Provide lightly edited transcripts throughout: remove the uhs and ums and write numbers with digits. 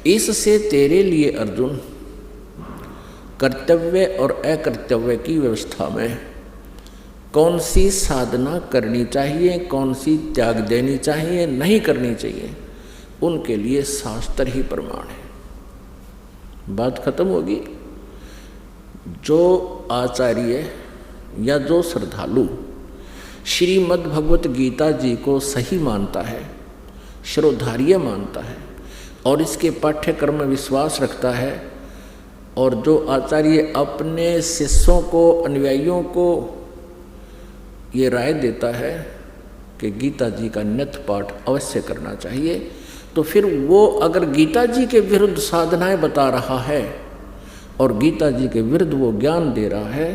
इससे तेरे लिए अर्जुन कर्तव्य और अकर्तव्य की व्यवस्था में कौन सी साधना करनी चाहिए, कौन सी त्याग देनी चाहिए, नहीं करनी चाहिए, उनके लिए शास्त्र ही प्रमाण है। बात खत्म होगी। जो आचार्य या जो श्रद्धालु श्रीमद् भगवत गीता जी को सही मानता है, श्रोधार्य मानता है और इसके पाठ्यक्रम में विश्वास रखता है, और जो आचार्य अपने शिष्यों को, अनुयायियों को ये राय देता है कि गीता जी का नित्य पाठ अवश्य करना चाहिए, तो फिर वो अगर गीता जी के विरुद्ध साधनाएं बता रहा है और गीता जी के विरुद्ध वो ज्ञान दे रहा है,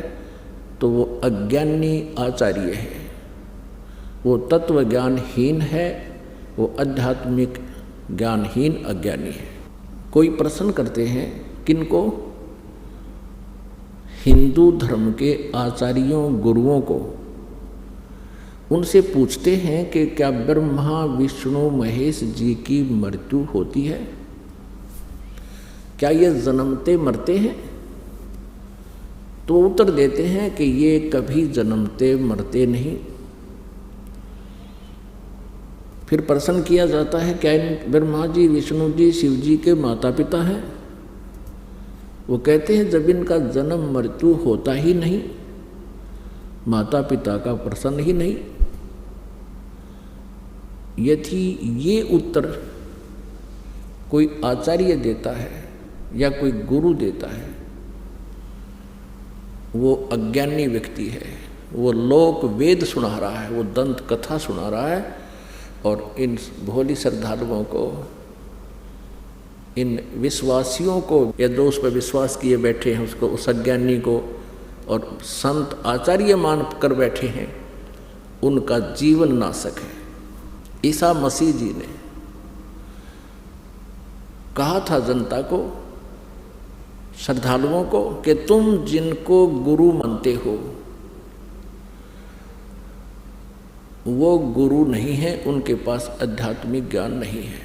तो वो अज्ञानी आचार्य है, वो तत्व ज्ञानहीन है, वो आध्यात्मिक ज्ञानहीन अज्ञानी है। कोई प्रश्न करते हैं किनको? हिंदू धर्म के आचार्यों, गुरुओं को। उनसे पूछते हैं कि क्या ब्रह्मा विष्णु महेश जी की मृत्यु होती है? क्या ये जन्मते मरते हैं? तो उत्तर देते हैं कि ये कभी जन्मते मरते नहीं। फिर प्रश्न किया जाता है क्या ब्रह्मा जी, विष्णु जी, शिव जी के माता पिता हैं? वो कहते हैं जब इनका जन्म मृत्यु होता ही नहीं, माता पिता का प्रश्न ही नहीं। यदि ये उत्तर कोई आचार्य देता है या कोई गुरु देता है, वो अज्ञानी व्यक्ति है, वो लोक वेद सुना रहा है, वो दंत कथा सुना रहा है, और इन भोली श्रद्धालुओं को, इन विश्वासियों को, या जो उस पर विश्वास किए बैठे हैं उसको, उस अज्ञानी को और संत आचार्य मान कर बैठे हैं, उनका जीवन नाशक है। ईसा मसीह जी ने कहा था जनता को, श्रद्धालुओं को, कि तुम जिनको गुरु मानते हो वो गुरु नहीं है, उनके पास आध्यात्मिक ज्ञान नहीं है।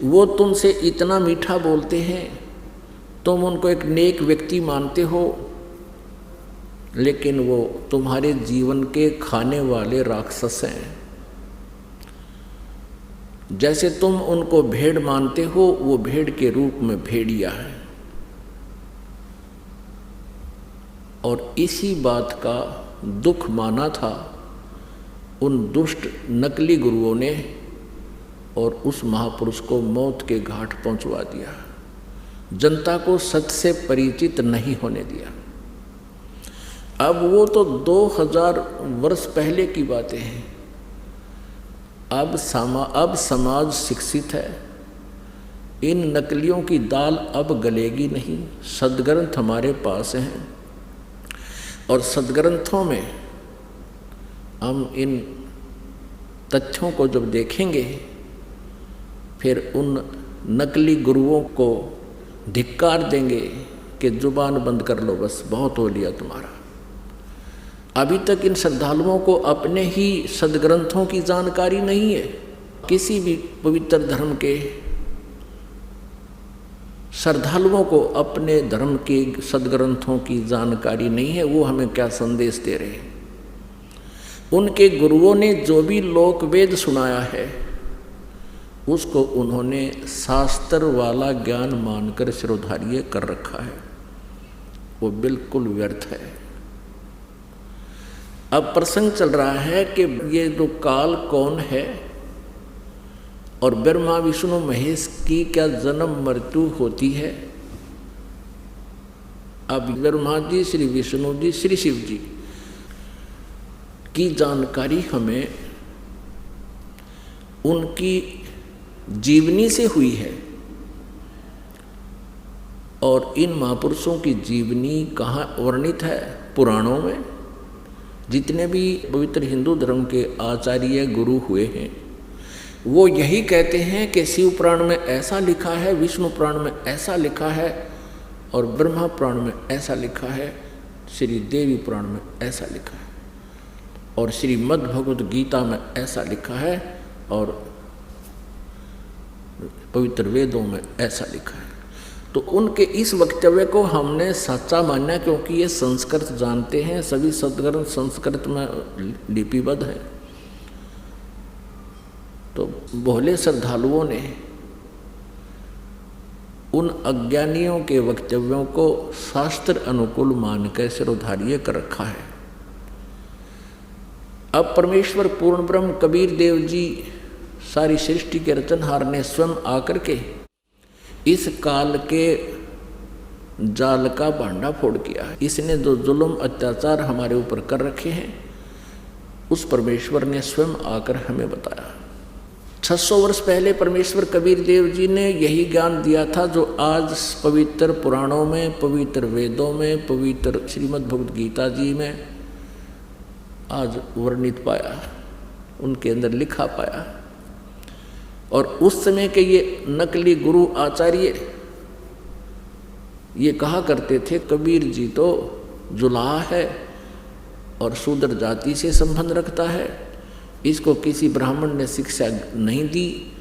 वो तुमसे इतना मीठा बोलते हैं, तुम उनको एक नेक व्यक्ति मानते हो, लेकिन वो तुम्हारे जीवन के खाने वाले राक्षस हैं। जैसे तुम उनको भेड़ मानते हो, वो भेड़ के रूप में भेड़िया है। और इसी बात का दुख माना था उन दुष्ट नकली गुरुओं ने, और उस महापुरुष को मौत के घाट पहुंचवा दिया। जनता को सत्य से परिचित नहीं होने दिया। अब वो तो 2000 वर्ष पहले की बातें हैं। अब समाज शिक्षित है। इन नकलियों की दाल अब गलेगी नहीं। सदग्रंथ हमारे पास हैं, और सदग्रंथों में हम इन तथ्यों को जब देखेंगे, फिर उन नकली गुरुओं को धिक्कार देंगे कि जुबान बंद कर लो, बस बहुत हो लिया तुम्हारा। अभी तक इन श्रद्धालुओं को अपने ही सदग्रंथों की जानकारी नहीं है। किसी भी पवित्र धर्म के श्रद्धालुओं को अपने धर्म के सदग्रंथों की जानकारी नहीं है। वो हमें क्या संदेश दे रहे हैं? उनके गुरुओं ने जो भी लोक वेद सुनाया है, उसको उन्होंने शास्त्र वाला ज्ञान मानकर शिरोधार्य कर रखा है। वो बिल्कुल व्यर्थ है। अब प्रसंग चल रहा है कि ये जो काल कौन है और ब्रह्मा विष्णु महेश की क्या जन्म मृत्यु होती है। अब ब्रह्मा जी, श्री विष्णु जी, श्री शिव जी की जानकारी हमें उनकी जीवनी से हुई है, और इन महापुरुषों की जीवनी कहाँ वर्णित है? पुराणों में। जितने भी पवित्र हिंदू धर्म के आचार्य गुरु हुए हैं, वो यही कहते हैं कि शिव पुराण में ऐसा लिखा है, विष्णु पुराण में ऐसा लिखा है, और ब्रह्मा पुराण में ऐसा लिखा है, श्री देवी पुराण में ऐसा लिखा है, और श्रीमद् भगवत गीता में ऐसा लिखा है, और पवित्र वेदों में ऐसा लिखा है। तो उनके इस वक्तव्य को हमने सच्चा माना, क्योंकि ये संस्कृत जानते हैं, सभी सदग्रंथ संस्कृत में लिपिबद्ध है। तो भोले श्रद्धालुओं ने उन अज्ञानियों के वक्तव्यों को शास्त्र अनुकूल मानकर सिरोधार्य कर रखा है। अब परमेश्वर पूर्ण ब्रह्म कबीर देव जी सारी सृष्टि के रचनहार ने स्वयं आकर के इस काल के जाल का भांडा फोड़ किया है। इसने जो जुल्म अत्याचार हमारे ऊपर कर रखे हैं, उस परमेश्वर ने स्वयं आकर हमें बताया। 600 वर्ष पहले परमेश्वर कबीर देव जी ने यही ज्ञान दिया था जो आज पवित्र पुराणों में, पवित्र वेदों में, पवित्र श्रीमद् भगवद गीता जी में आज वर्णित पाया, उनके अंदर लिखा पाया। और उस समय के ये नकली गुरु आचार्य ये कहा करते थे कबीर जी तो जुलाहा है और शूद्र जाति से संबंध रखता है, इसको किसी ब्राह्मण ने शिक्षा नहीं दी,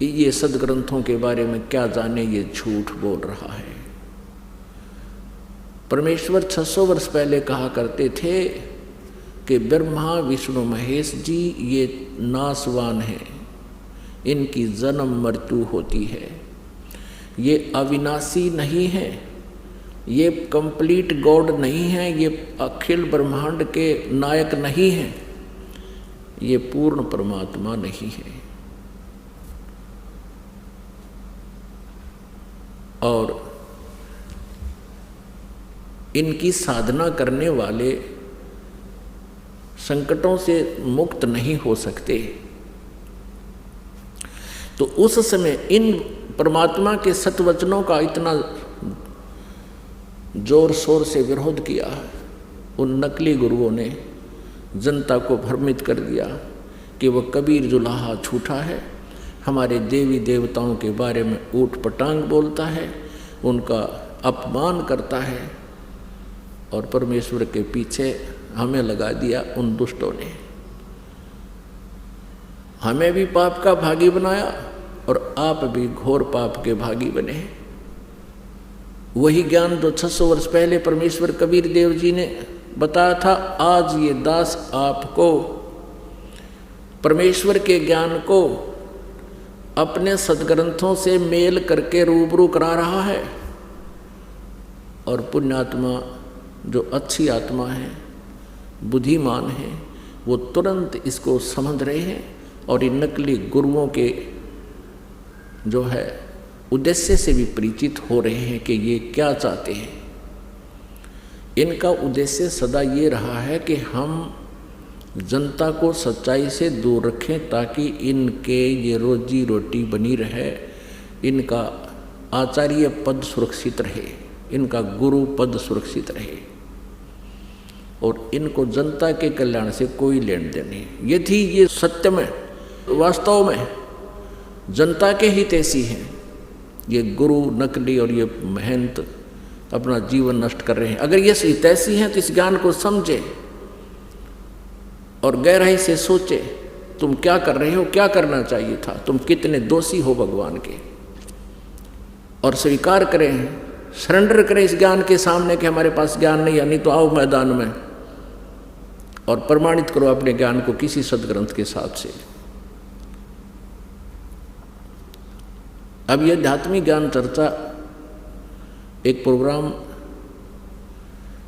ये सदग्रंथों के बारे में क्या जाने, ये झूठ बोल रहा है। परमेश्वर 600 वर्ष पहले कहा करते थे कि ब्रह्मा विष्णु महेश जी ये नासवान हैं, इनकी जन्म मृत्यु होती है, ये अविनाशी नहीं है, ये कंप्लीट गॉड नहीं है, ये अखिल ब्रह्मांड के नायक नहीं है, ये पूर्ण परमात्मा नहीं है। और इनकी साधना करने वाले संकटों से मुक्त नहीं हो सकते। तो उस समय इन परमात्मा के सतवचनों का इतना जोर शोर से विरोध किया, उन नकली गुरुओं ने जनता को भ्रमित कर दिया कि वह कबीर जुलाहा झूठा है, हमारे देवी देवताओं के बारे में ऊट पटांग बोलता है, उनका अपमान करता है। और परमेश्वर के पीछे हमें लगा दिया उन दुष्टों ने, हमें भी पाप का भागी बनाया और आप भी घोर पाप के भागी बने। वही ज्ञान जो 600 वर्ष पहले परमेश्वर कबीर देव जी ने बताया था, आज ये दास आपको परमेश्वर के ज्ञान को अपने सदग्रंथों से मेल करके रूबरू करा रहा है। और पुण्यात्मा जो अच्छी आत्मा है, बुद्धिमान है, वो तुरंत इसको समझ रहे हैं और इन नकली गुरुओं के जो है उद्देश्य से भी परिचित हो रहे हैं कि ये क्या चाहते हैं। इनका उद्देश्य सदा ये रहा है कि हम जनता को सच्चाई से दूर रखें ताकि इनके ये रोजी रोटी बनी रहे, इनका आचार्य पद सुरक्षित रहे, इनका गुरु पद सुरक्षित रहे और इनको जनता के कल्याण से कोई लेन देन नहीं। यदि ये सत्य में वास्तव में जनता के हितैषी हैं, ये गुरु नकली और ये महंत अपना जीवन नष्ट कर रहे हैं, अगर ये हितैषी हैं तो इस ज्ञान को समझे और गहराई से सोचे तुम क्या कर रहे हो, क्या करना चाहिए था, तुम कितने दोषी हो भगवान के, और स्वीकार करें, सरेंडर करें इस ज्ञान के सामने कि हमारे पास ज्ञान नहीं है, नहीं तो आओ मैदान में और प्रमाणित करो अपने ज्ञान को किसी सदग्रंथ के साथ से। अब यह आध्यात्मिक ज्ञान चर्चा एक प्रोग्राम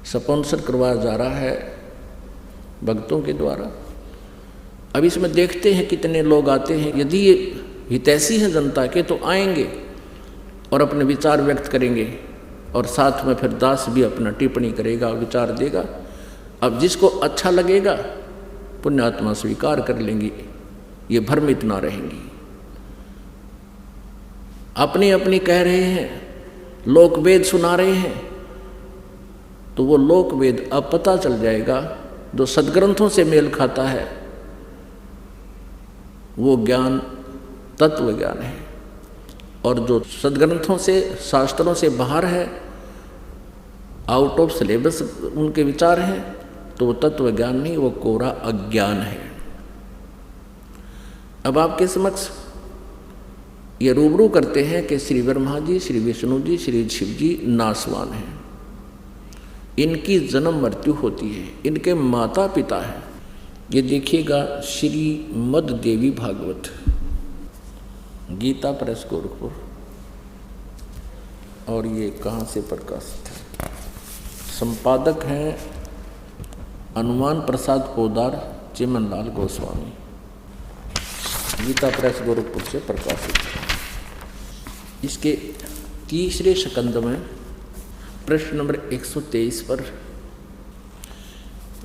स्पॉन्सर करवाया जा रहा है भक्तों के द्वारा। अब इसमें देखते हैं कितने लोग आते हैं। यदि ये हितैषी हैं जनता के तो आएंगे और अपने विचार व्यक्त करेंगे और साथ में फिर दास भी अपना टिप्पणी करेगा, विचार देगा। अब जिसको अच्छा लगेगा पुण्यात्मा स्वीकार कर लेंगी, ये भ्रमित ना रहेंगी। अपनी अपनी कह रहे हैं, लोक वेद सुना रहे हैं, तो वो लोक वेद अब पता चल जाएगा जो सदग्रंथों से मेल खाता है वो ज्ञान तत्व ज्ञान है, और जो सदग्रंथों से शास्त्रों से बाहर है, आउट ऑफ सिलेबस उनके विचार हैं, तो वो तत्व ज्ञान नहीं, वो कोरा अज्ञान है। अब आपके समक्ष ये रूबरू करते हैं कि श्री ब्रह्मा जी, श्री विष्णु जी, श्री शिव जी नासवान हैं, इनकी जन्म मृत्यु होती है, इनके माता पिता हैं। ये देखिएगा श्रीमद देवी भागवत, गीता प्रेस गोरखपुर, और ये कहाँ से प्रकाशित है? संपादक हैं हनुमान प्रसाद पोदार, चिमनलाल गोस्वामी, गीता प्रेस गोरखपुर से प्रकाशित है। इसके तीसरे स्कंद में प्रश्न नंबर 123 पर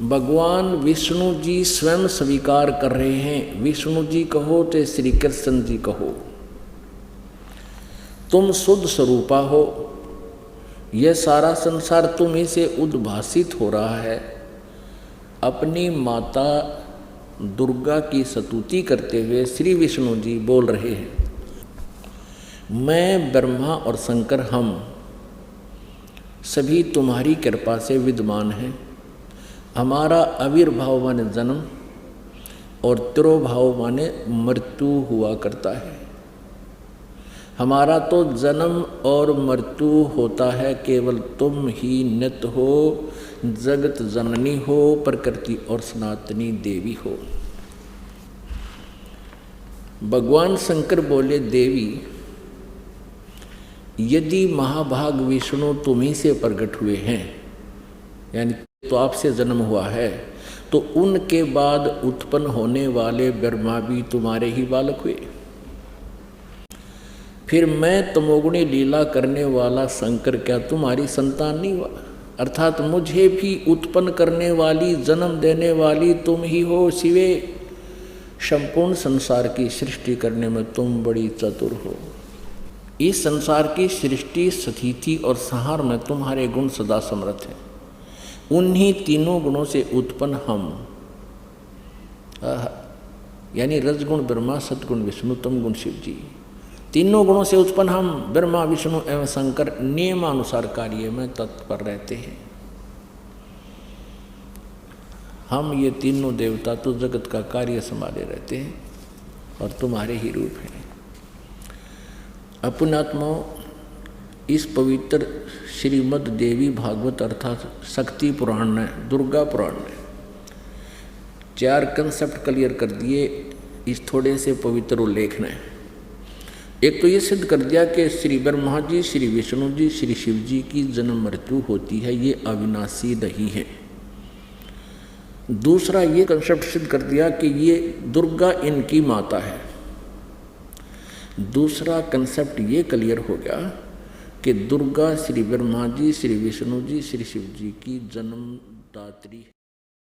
भगवान विष्णु जी स्वयं स्वीकार कर रहे हैं, विष्णु जी कहो तो श्री कृष्ण जी कहो, तुम शुद्ध स्वरूपा हो, यह सारा संसार तुम ही से उद्भासित हो रहा है। अपनी माता दुर्गा की स्तुति करते हुए श्री विष्णु जी बोल रहे हैं, मैं ब्रह्मा और शंकर हम सभी तुम्हारी कृपा से विद्यमान हैं। हमारा आविर्भाव माने जन्म और तिरोभाव माने मृत्यु हुआ करता है। हमारा तो जन्म और मृत्यु होता है, केवल तुम ही नित्य हो, जगत जननी हो, प्रकृति और सनातनी देवी हो। भगवान शंकर बोले, देवी यदि महाभाग विष्णु तुम्ही से प्रकट हुए हैं, यानी तो आपसे जन्म हुआ है, तो उनके बाद उत्पन्न होने वाले ब्रह्मा भी तुम्हारे ही बालक हुए। फिर मैं तमोगुणी लीला करने वाला शंकर क्या तुम्हारी संतान नहीं हुआ? अर्थात मुझे भी उत्पन्न करने वाली, जन्म देने वाली तुम ही हो शिवे। संपूर्ण संसार की सृष्टि करने में तुम बड़ी चतुर हो। इस संसार की सृष्टि, स्थिति और संहार में तुम्हारे गुण सदा समर्थ हैं। उन्हीं तीनों गुणों से उत्पन्न हम, यानी रजगुण ब्रह्मा, सद्गुण विष्णु, तम गुण शिव जी, तीनों गुणों से उत्पन्न हम ब्रह्मा, विष्णु एवं शंकर नियमानुसार कार्य में तत्पर रहते हैं। हम ये तीनों देवता तो जगत का कार्य संभाले रहते हैं और तुम्हारे ही रूप हैं। अपनात्माओं, इस पवित्र श्रीमद देवी भागवत अर्थात शक्ति पुराण ने, दुर्गा पुराण ने 4 कंसेप्ट क्लियर कर दिए इस थोड़े से पवित्र उल्लेख ने। एक तो ये सिद्ध कर दिया कि श्री ब्रह्मा जी, श्री विष्णु जी, श्री शिव जी की जन्म मृत्यु होती है, ये अविनाशी नहीं है। दूसरा ये कंसेप्ट सिद्ध कर दिया कि ये दुर्गा इनकी माता है। दूसरा कंसेप्ट ये क्लियर हो गया कि दुर्गा श्री ब्रह्मा जी, श्री विष्णु जी, श्री शिव जी की जन्मदात्री